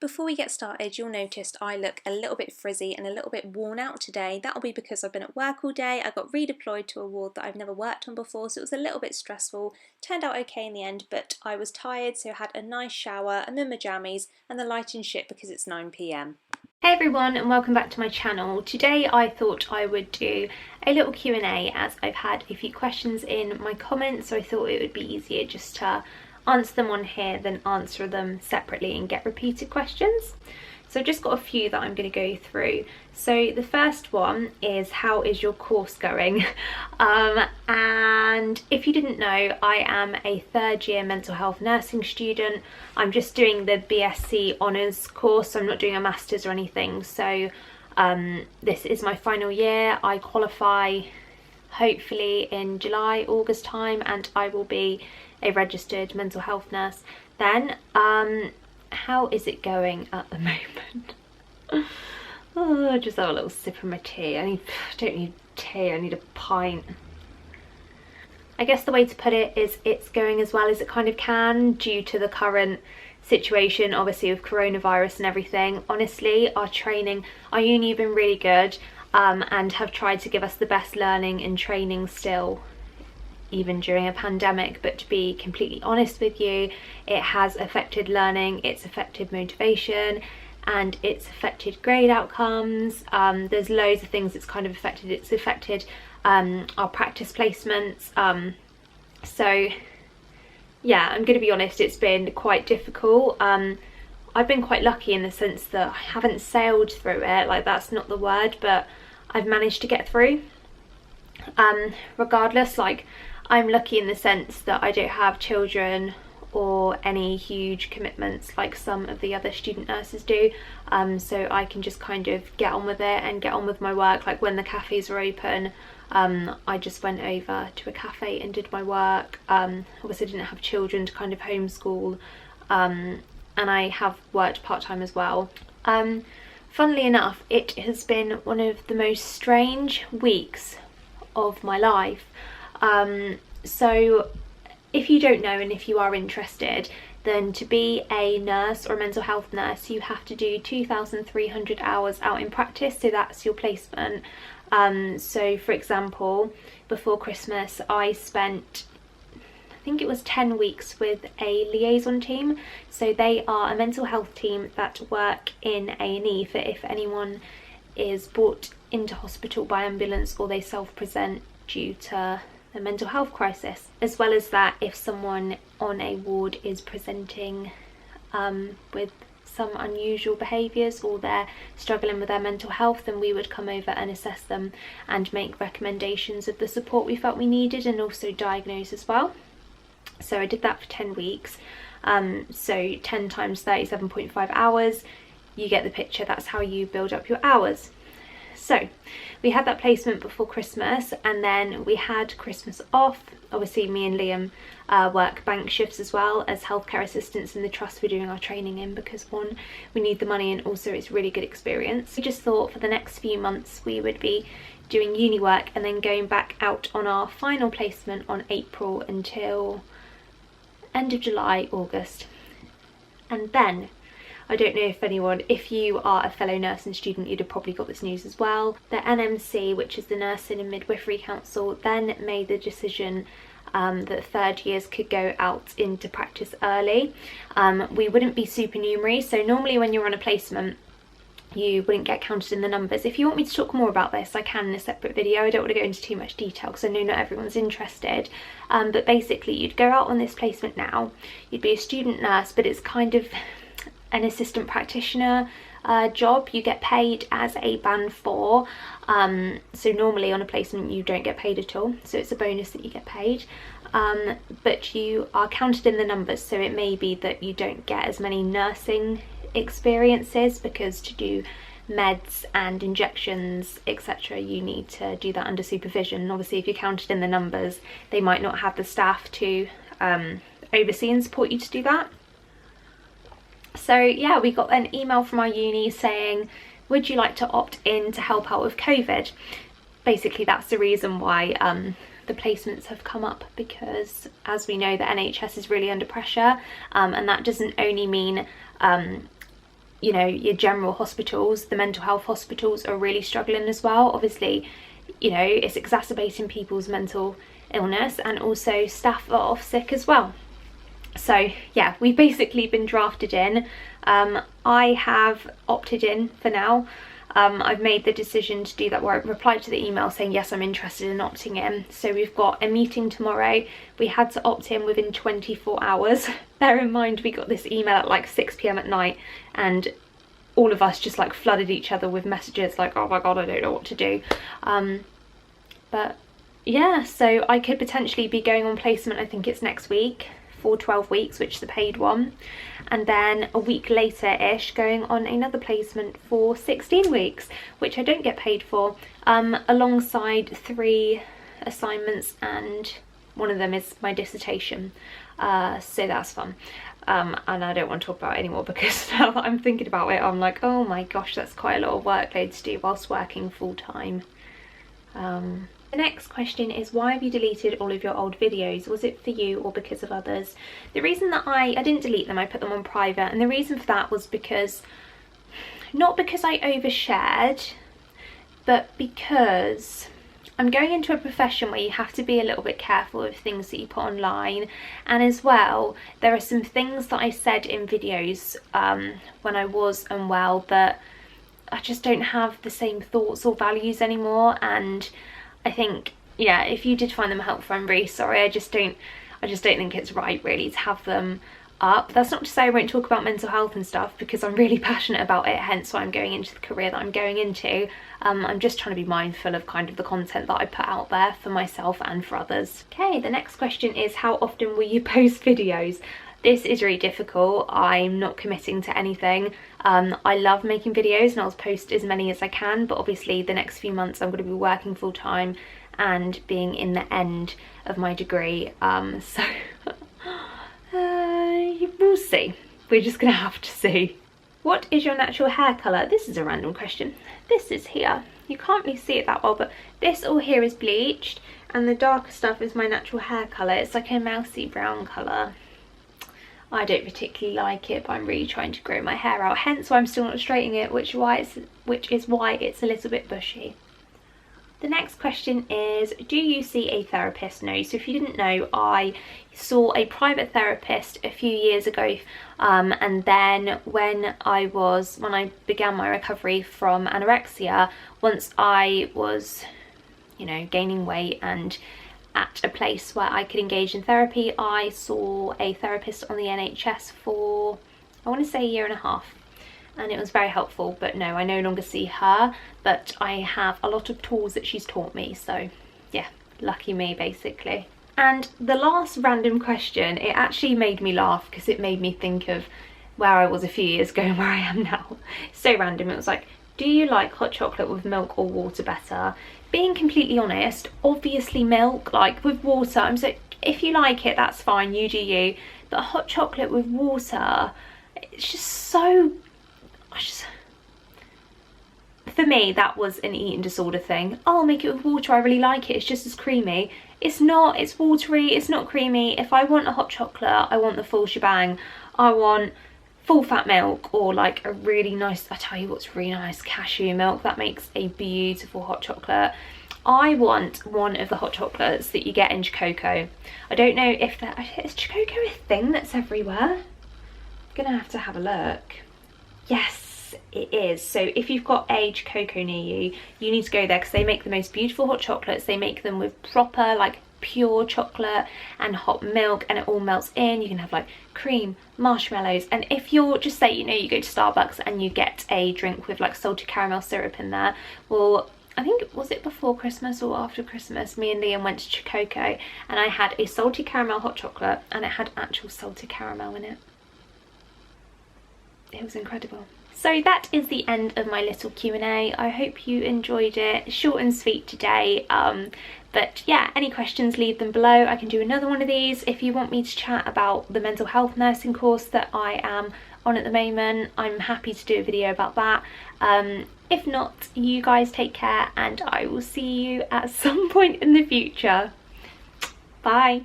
Before we get started, you'll notice I look a little bit frizzy and a little bit worn out today. That'll be because I've been at work all day. I got redeployed to a ward that I've never worked on before, so it was a little bit stressful. Turned out okay in the end, but I was tired, so I had a nice shower, I'm in my jammies, and the lighting's shit because it's 9 PM. Hey everyone, and welcome back to my channel. Today I thought I would do a little Q&A as I've had a few questions in my comments, so I thought it would be easier just to answer them on here than answer them separately and get repeated questions. So I've just got a few that I'm going to go through. So the first one is, how is your course going? And if you didn't know, I am a third year mental health nursing student. I'm just doing the BSc honours course, so I'm not doing a master's or anything. So this is my final year. I qualify hopefully in July, August time, and I will be a registered mental health nurse then. How is it going at the moment? Oh, just have a little sip of my tea. I don't need tea, I need a pint. I guess the way to put it is it's going as well as it kind of can due to the current situation, obviously with coronavirus and everything. Honestly, our uni have been really good and have tried to give us the best learning and training still, even during a pandemic. But to be completely honest with you, it has affected learning, it's affected motivation, and it's affected grade outcomes. There's loads of things it's kind of affected. It's affected our practice placements. So yeah, I'm going to be honest, it's been quite difficult. I've been quite lucky in the sense that I haven't sailed through it, like that's not the word, but I've managed to get through. Regardless, like I'm lucky in the sense that I don't have children or any huge commitments like some of the other student nurses do, so I can just kind of get on with it and get on with my work. Like when the cafes were open, I just went over to a cafe and did my work. Obviously I didn't have children to kind of homeschool, and I have worked part-time as well. Funnily enough, it has been one of the most strange weeks of my life. So if you don't know, and if you are interested, then to be a nurse or a mental health nurse, you have to do 2,300 hours out in practice, so that's your placement. So for example, before Christmas I spent, I think it was 10 weeks with a liaison team. So they are a mental health team that work in A&E for if anyone is brought into hospital by ambulance or they self-present due to a mental health crisis. As well as that, if someone on a ward is presenting with some unusual behaviours or they're struggling with their mental health, then we would come over and assess them and make recommendations of the support we felt we needed, and also diagnose as well. So I did that for 10 weeks. So 10 times 37.5 hours, you get the picture. That's how you build up your hours. So we had that placement before Christmas, and then we had Christmas off. Obviously me and Liam work bank shifts as well as healthcare assistants in the trust we're doing our training in, because one, we need the money, and also it's really good experience. We just thought for the next few months we would be doing uni work and then going back out on our final placement on April until end of July, August. And then, I don't know if you are a fellow nursing student, you'd have probably got this news as well. The NMC, which is the Nursing and Midwifery Council, then made the decision that third years could go out into practice early. We wouldn't be supernumerary, so normally when you're on a placement you wouldn't get counted in the numbers. If you want me to talk more about this, I can in a separate video. I don't want to go into too much detail because I know not everyone's interested. But basically you'd go out on this placement now, you'd be a student nurse, but it's kind of an assistant practitioner job. You get paid as a band 4, so normally on a placement you don't get paid at all, so it's a bonus that you get paid, but you are counted in the numbers. So it may be that you don't get as many nursing experiences, because to do meds and injections etc you need to do that under supervision, and obviously if you're counted in the numbers they might not have the staff to oversee and support you to do that. So yeah, we got an email from our uni saying, would you like to opt in to help out with COVID? Basically that's the reason why the placements have come up, because as we know the NHS is really under pressure, and that doesn't only mean you know, your general hospitals, the mental health hospitals are really struggling as well. Obviously, you know, it's exacerbating people's mental illness, and also staff are off sick as well. So yeah, we've basically been drafted in. I have opted in for now. I've made the decision to do that, where I replied to the email saying yes, I'm interested in opting in. So we've got a meeting tomorrow. We had to opt in within 24 hours. Bear in mind, we got this email at like 6 p.m. at night, and all of us just like flooded each other with messages like, oh my god, I don't know what to do. But yeah, so I could potentially be going on placement, I think it's next week, for 12 weeks, which is the paid one, and then a week later-ish going on another placement for 16 weeks, which I don't get paid for, alongside 3 assignments, and one of them is my dissertation, so that's fun. And I don't want to talk about it anymore, because now that I'm thinking about it, I'm like, oh my gosh, that's quite a lot of workload to do whilst working full-time. The next question is, why have you deleted all of your old videos? Was it for you or because of others? The reason that I didn't delete them, I put them on private, and the reason for that was because, not because I overshared, but because I'm going into a profession where you have to be a little bit careful of things that you put online, and as well, there are some things that I said in videos when I was unwell that I just don't have the same thoughts or values anymore, and I think, yeah, if you did find them helpful, I'm really sorry. I just don't think it's right really to have them up. That's not to say I won't talk about mental health and stuff, because I'm really passionate about it, hence why I'm going into the career that I'm going into. I'm just trying to be mindful of kind of the content that I put out there for myself and for others. Okay, the next question is, how often will you post videos? This is really difficult. I'm not committing to anything. I love making videos and I'll post as many as I can, but obviously the next few months I'm going to be working full time and being in the end of my degree. So we'll see. We're just going to have to see. What is your natural hair colour? This is a random question. This is here. You can't really see it that well, but this all here is bleached, and the darker stuff is my natural hair colour. It's like a mousy brown colour. I don't particularly like it, but I'm really trying to grow my hair out, hence why I'm still not straightening it, which is why it's a little bit bushy. The next question is, do you see a therapist? No. So if you didn't know, I saw a private therapist a few years ago, and then when I began my recovery from anorexia, once I was, you know, gaining weight and at a place where I could engage in therapy, I saw a therapist on the NHS for, I want to say, a year and a half, and it was very helpful. But no, I no longer see her, but I have a lot of tools that she's taught me, so yeah, lucky me basically. And the last random question, it actually made me laugh because it made me think of where I was a few years ago and where I am now. So random. It was like, do you like hot chocolate with milk or water better? Being completely honest, obviously milk. Like with water, I'm so, if you like it, that's fine, you do you. But hot chocolate with water, it's just so, for me, that was an eating disorder thing. Oh, I'll make it with water, I really like it, it's just as creamy. It's not, it's watery, it's not creamy. If I want a hot chocolate, I want the full shebang. I want full fat milk, or like a really nice, I tell you what's really nice, cashew milk. That makes a beautiful hot chocolate. I want one of the hot chocolates that you get in Chococo. I don't know if that, is Chococo a thing that's everywhere? I'm gonna have a look. Yes, it is. So if you've got a Chococo near you, you need to go there, because they make the most beautiful hot chocolates. They make them with proper like pure chocolate and hot milk, and it all melts in. You can have like cream, marshmallows, and if you're, just say, you know, you go to Starbucks and you get a drink with like salted caramel syrup in there, well, I think, was it before Christmas or after Christmas, me and Liam went to Chococo and I had a salted caramel hot chocolate and it had actual salted caramel in it. It was incredible. So that is the end of my little Q&A. I hope you enjoyed it. Short and sweet today. But yeah, any questions, leave them below. I can do another one of these. If you want me to chat about the mental health nursing course that I am on at the moment, I'm happy to do a video about that. If not, you guys take care, and I will see you at some point in the future. Bye.